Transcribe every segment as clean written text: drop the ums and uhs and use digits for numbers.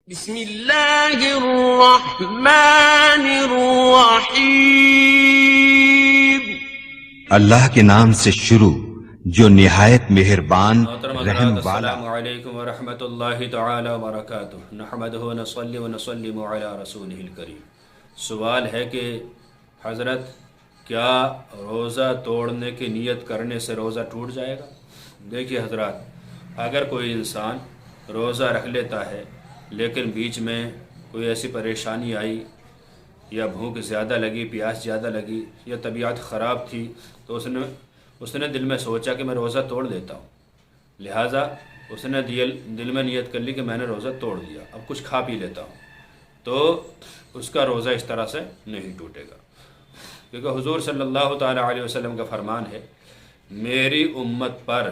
بسم اللہ الرحمن الرحیم۔ اللہ کے نام سے شروع جو نہایت مہربان رحم والا۔ السلام علیکم ورحمۃ اللہ تعالی وبرکاتہ، نحمدہ ونصلی ونسلم علی رسولہ الکریم۔ سوال ہے کہ حضرت کیا روزہ توڑنے کی نیت کرنے سے روزہ ٹوٹ جائے گا؟ دیکھیے حضرات، اگر کوئی انسان روزہ رکھ لیتا ہے لیکن بیچ میں کوئی ایسی پریشانی آئی یا بھوک زیادہ لگی، پیاس زیادہ لگی یا طبیعت خراب تھی تو اس نے دل میں سوچا کہ میں روزہ توڑ دیتا ہوں، لہٰذا اس نے دل میں نیت کر لی کہ میں نے روزہ توڑ دیا، اب کچھ کھا پی لیتا ہوں، تو اس کا روزہ اس طرح سے نہیں ٹوٹے گا، کیونکہ حضور صلی اللہ تعالی علیہ وسلم کا فرمان ہے، میری امت پر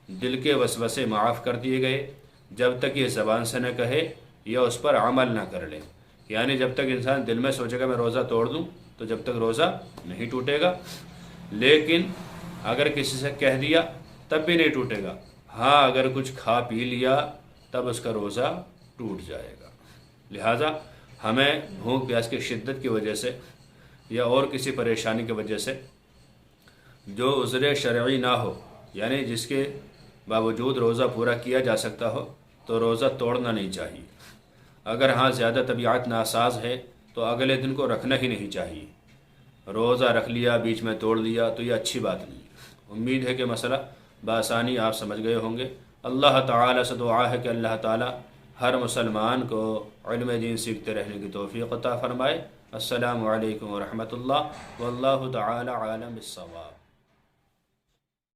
دل کے وسوسے معاف کر دیے گئے جب تک یہ زبان سے نہ کہے یا اس پر عمل نہ کر لے، یعنی جب تک انسان دل میں سوچے گا میں روزہ توڑ دوں تو جب تک روزہ نہیں ٹوٹے گا، لیکن اگر کسی سے کہہ دیا تب بھی نہیں ٹوٹے گا، ہاں اگر کچھ کھا پی لیا تب اس کا روزہ ٹوٹ جائے گا۔ لہٰذا ہمیں بھوک پیاس کی شدت کی وجہ سے یا اور کسی پریشانی کی وجہ سے جو عذر شرعی نہ ہو، یعنی جس کے باوجود روزہ پورا کیا جا سکتا ہو، تو روزہ توڑنا نہیں چاہیے۔ اگر ہاں زیادہ طبیعت ناساز ہے تو اگلے دن کو رکھنا ہی نہیں چاہیے، روزہ رکھ لیا بیچ میں توڑ لیا تو یہ اچھی بات نہیں ہے۔ امید ہے کہ مسئلہ بآسانی آپ سمجھ گئے ہوں گے۔ اللہ تعالیٰ سے دعا ہے کہ اللہ تعالیٰ ہر مسلمان کو علم دین سیکھتے رہنے کی توفیق عطا فرمائے۔ السلام علیکم ورحمۃ اللہ، واللہ تعالی عالم بالصواب۔